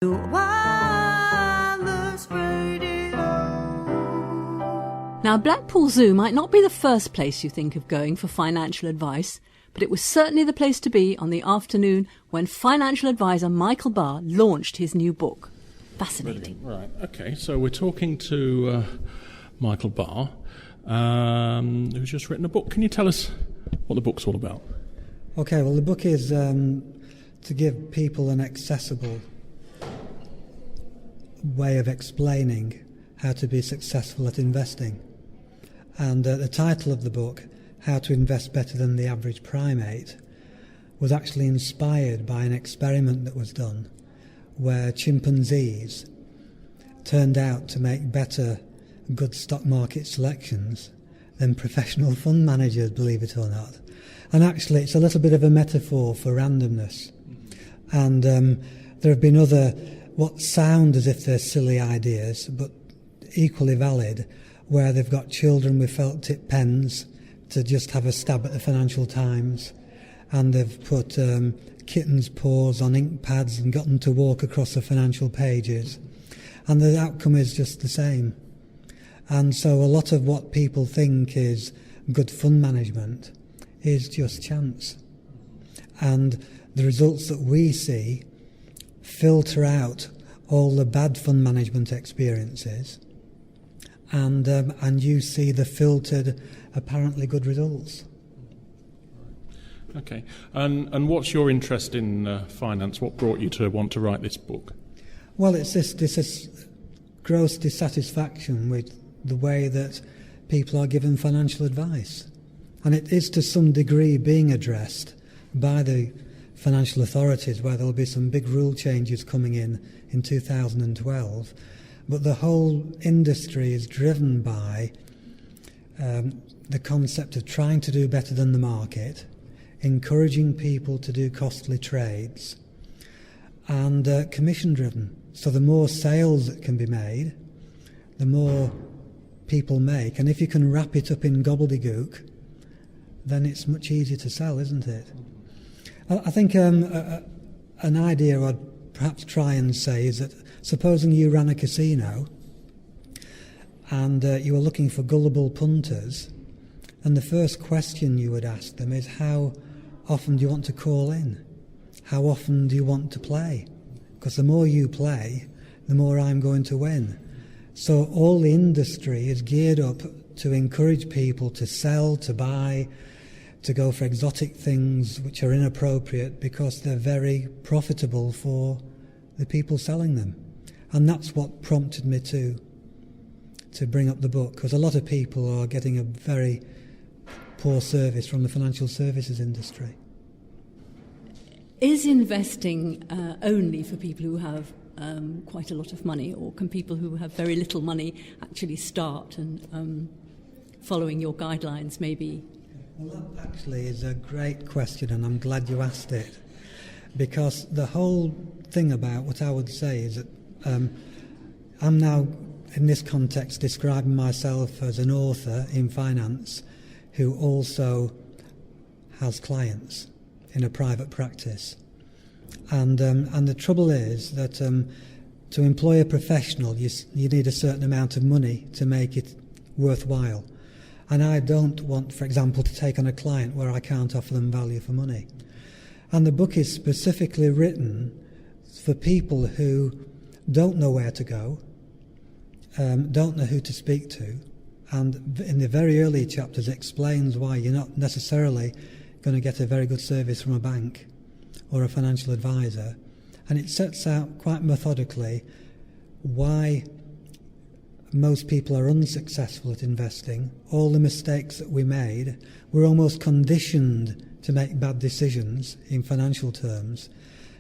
Wireless radio. Now, Blackpool Zoo might not be the first place you think of going for financial advice, but it was certainly the place to be on the afternoon when financial advisor Michael Barr launched his new book. Fascinating. Right, okay, so we're talking to Michael Barr, who's just written a book. Can you tell us what the book's all about? Okay, well, the book is to give people an accessible way of explaining how to be successful at investing. And the title of the book, How to Invest Better Than the Average Primate, was actually inspired by an experiment that was done where chimpanzees turned out to make better good stock market selections than professional fund managers, believe it or not. And actually it's a little bit of a metaphor for randomness. And there have been other what sound as if they're silly ideas, but equally valid, where they've got children with felt tip pens to just have a stab at the Financial Times, and they've put kittens' paws on ink pads and got them to walk across the financial pages, and the outcome is just the same. And so a lot of what people think is good fund management is just chance. And the results that we see filter out all the bad fund management experiences, and you see the filtered, apparently good results. Okay, and what's your interest in finance? What brought you to want to write this book? Well, it's this gross dissatisfaction with the way that people are given financial advice, and it is to some degree being addressed by the financial authorities, where there'll be some big rule changes coming in 2012, but the whole industry is driven by the concept of trying to do better than the market, encouraging people to do costly trades, and commission driven. So the more sales that can be made, the more people make, and if you can wrap it up in gobbledygook, then it's much easier to sell, isn't it? I think an idea I'd perhaps try and say is that supposing you ran a casino and you were looking for gullible punters, and the first question you would ask them is, how often do you want to call in? How often do you want to play? Because the more you play, the more I'm going to win. So all the industry is geared up to encourage people to sell, to buy, to go for exotic things which are inappropriate because they're very profitable for the people selling them. And that's what prompted me to bring up the book, because a lot of people are getting a very poor service from the financial services industry. Is investing only for people who have quite a lot of money, or can people who have very little money actually start and following your guidelines maybe? Well, that actually is a great question, and I'm glad you asked it, because the whole thing about what I would say is that I'm now, in this context, describing myself as an author in finance who also has clients in a private practice. And the trouble is that to employ a professional, you need a certain amount of money to make it worthwhile. And I don't want, for example, to take on a client where I can't offer them value for money. And the book is specifically written for people who don't know where to go, don't know who to speak to, and in the very early chapters explains why you're not necessarily going to get a very good service from a bank or a financial advisor. And it sets out quite methodically why most people are unsuccessful at investing, all the mistakes that we made. We're almost conditioned to make bad decisions in financial terms,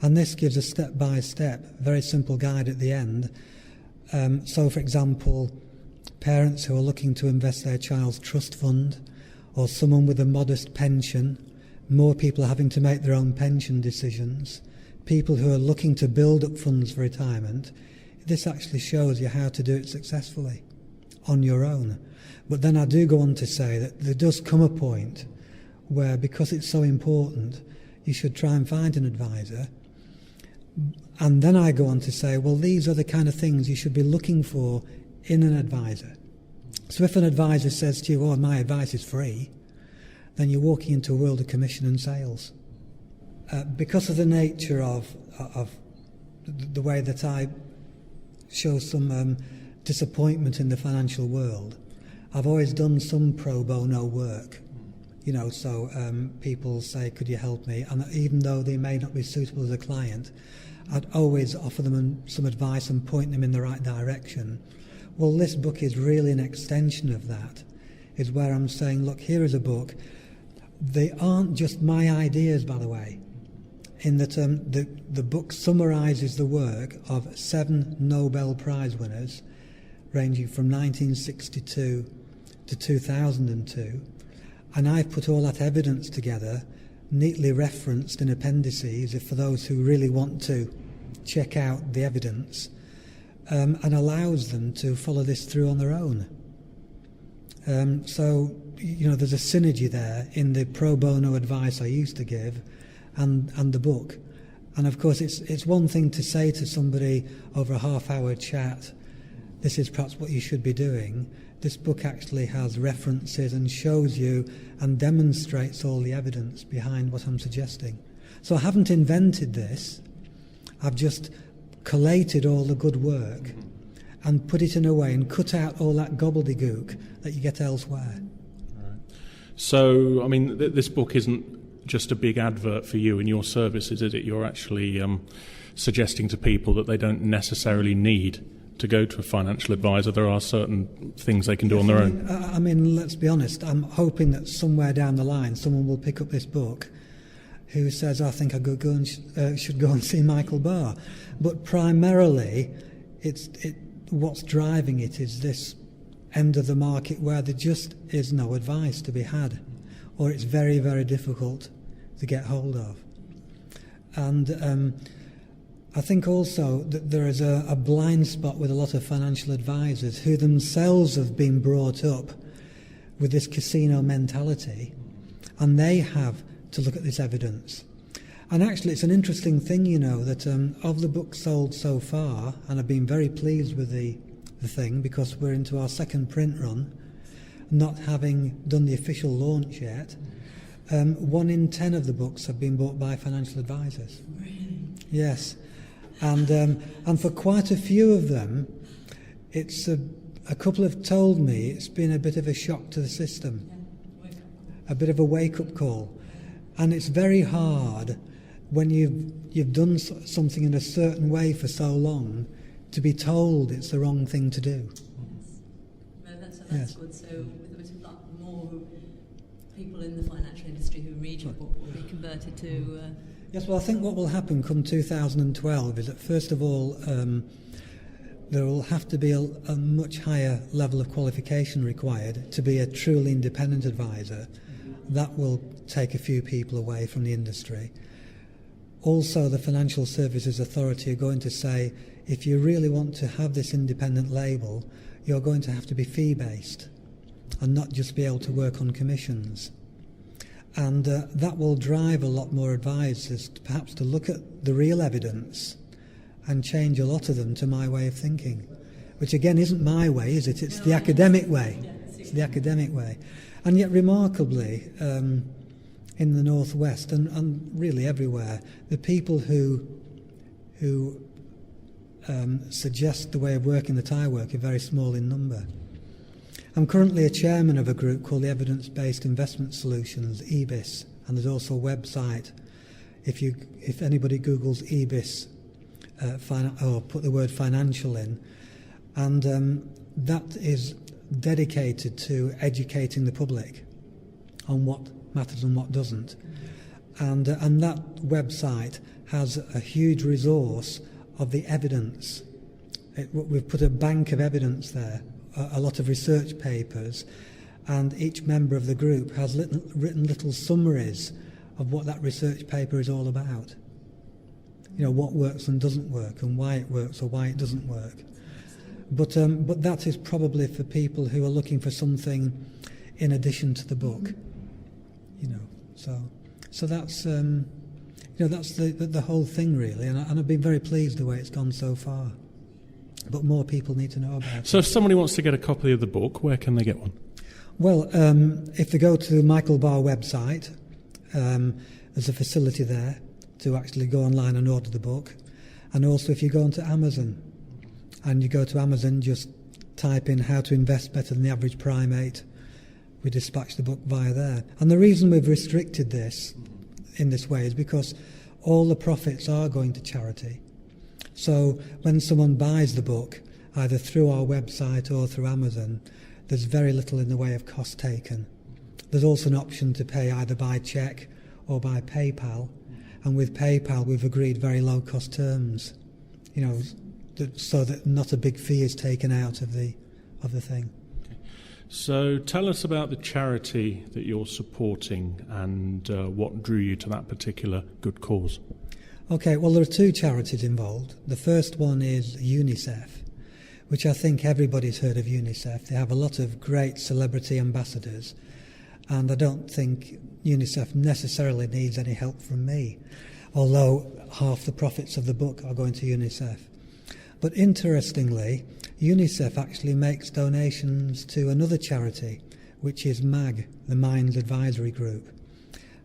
and this gives a step-by-step, very simple guide at the end. So, for example, parents who are looking to invest their child's trust fund, or someone with a modest pension, more people are having to make their own pension decisions, people who are looking to build up funds for retirement. This actually shows you how to do it successfully on your own. But then I do go on to say that there does come a point where, because it's so important, you should try and find an advisor. And then I go on to say, well, these are the kind of things you should be looking for in an advisor. So if an advisor says to you, oh, my advice is free, then you're walking into a world of commission and sales. Because of the nature of the way that I show some disappointment in the financial world, I've always done some pro bono work. So people say, could you help me? And even though they may not be suitable as a client, I'd always offer them some advice and point them in the right direction. Well, this book is really an extension of that, is where I'm saying, look, here is a book. They aren't just my ideas, by the way, in that the book summarises the work of 7 Nobel Prize winners, ranging from 1962 to 2002. And I've put all that evidence together, neatly referenced in appendices, for those who really want to check out the evidence, and allows them to follow this through on their own. So, there's a synergy there in the pro bono advice I used to give and the book. And of course, it's one thing to say to somebody over a half-hour chat, this is perhaps what you should be doing. This book actually has references and shows you and demonstrates all the evidence behind what I'm suggesting. So I haven't invented this. I've just collated all the good work and put it in a way and cut out all that gobbledygook that you get elsewhere. Right. So, this book isn't just a big advert for you and your services, is it? You're actually suggesting to people that they don't necessarily need to go to a financial advisor. There are certain things they can do on their own. Let's be honest. I'm hoping that somewhere down the line someone will pick up this book who says, I think I should go and see Michael Barr. But primarily, what's driving it is this end of the market where there just is no advice to be had, or it's very, very difficult to get hold of. And I think also that there is a blind spot with a lot of financial advisors who themselves have been brought up with this casino mentality, and they have to look at this evidence. And actually, it's an interesting thing, that of the books sold so far, and I've been very pleased with the thing because we're into our second print run, not having done the official launch yet. 1 in 10 of the books have been bought by financial advisors. Really? Yes. And for quite a few of them, it's a couple have told me it's been a bit of a shock to the system, a bit of a wake-up call. And it's very hard when you've done something in a certain way for so long to be told it's the wrong thing to do. Well, that's Yes. good. So there's a lot more people in the financial industry who read your book will be converted to... Yes, well, I think what will happen come 2012 is that, first of all, there will have to be a much higher level of qualification required to be a truly independent advisor. That will take a few people away from the industry. Also, the Financial Services Authority are going to say, if you really want to have this independent label, you're going to have to be fee-based and not just be able to work on commissions. And that will drive a lot more advisors perhaps to look at the real evidence and change a lot of them to my way of thinking, which again isn't my way, is it? It's the academic way. It's the academic way. And yet remarkably, in the Northwest and really everywhere, the people who suggest the way of working that I work are very small in number. I'm currently a chairman of a group called the Evidence-Based Investment Solutions, EBIS, and there's also a website. If anybody Googles EBIS or put the word financial in, and that is dedicated to educating the public on what matters and what doesn't. And that website has a huge resource of the evidence. We've put a bank of evidence there, a lot of research papers, and each member of the group has written little summaries of what that research paper is all about. What works and doesn't work, and why it works or why it doesn't work. But that is probably for people who are looking for something in addition to the book. So that's That's the whole thing, really, and I've been very pleased the way it's gone so far. But more people need to know about it. So if somebody wants to get a copy of the book, where can they get one? Well, if they go to Michael Barr website, there's a facility there to actually go online and order the book. And also if you go onto Amazon, and you go to Amazon, just type in how to invest better than the average primate, we dispatch the book via there. And the reason we've restricted this in this way is because all the profits are going to charity. So when someone buys the book, either through our website or through Amazon, there's very little in the way of cost taken. There's also an option to pay either by cheque or by PayPal, and with PayPal we've agreed very low cost terms, so that not a big fee is taken out of the thing. Okay. So tell us about the charity that you're supporting and what drew you to that particular good cause. Okay, well, there are two charities involved. The first one is UNICEF, which I think everybody's heard of UNICEF. They have a lot of great celebrity ambassadors, and I don't think UNICEF necessarily needs any help from me, although half the profits of the book are going to UNICEF. But interestingly, UNICEF actually makes donations to another charity, which is MAG, the Minds Advisory Group.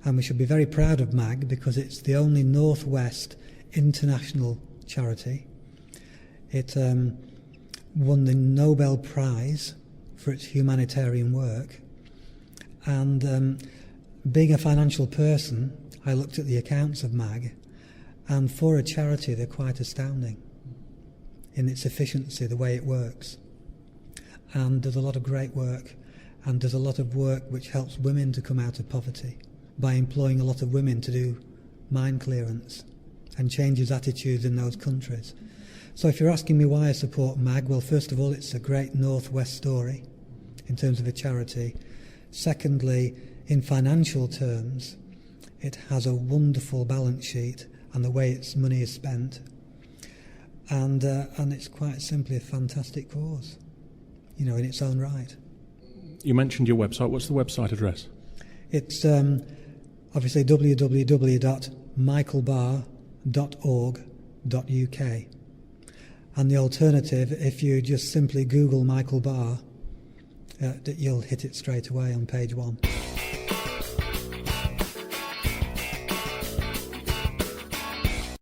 And we should be very proud of MAG because it's the only Northwest international charity. It won the Nobel Prize for its humanitarian work. And being a financial person, I looked at the accounts of MAG, and for a charity they're quite astounding in its efficiency, the way it works. And there's a lot of great work, and there's a lot of work which helps women to come out of poverty by employing a lot of women to do mine clearance and changes attitudes in those countries. So if you're asking me why I support MAG, well, first of all, it's a great Northwest story in terms of a charity. Secondly, in financial terms, it has a wonderful balance sheet and the way its money is spent. And it's quite simply a fantastic cause, in its own right. You mentioned your website. What's the website address? It's obviously www.michaelbarr.org.uk. And the alternative, if you just simply Google Michael Barr, you'll hit it straight away on page 1.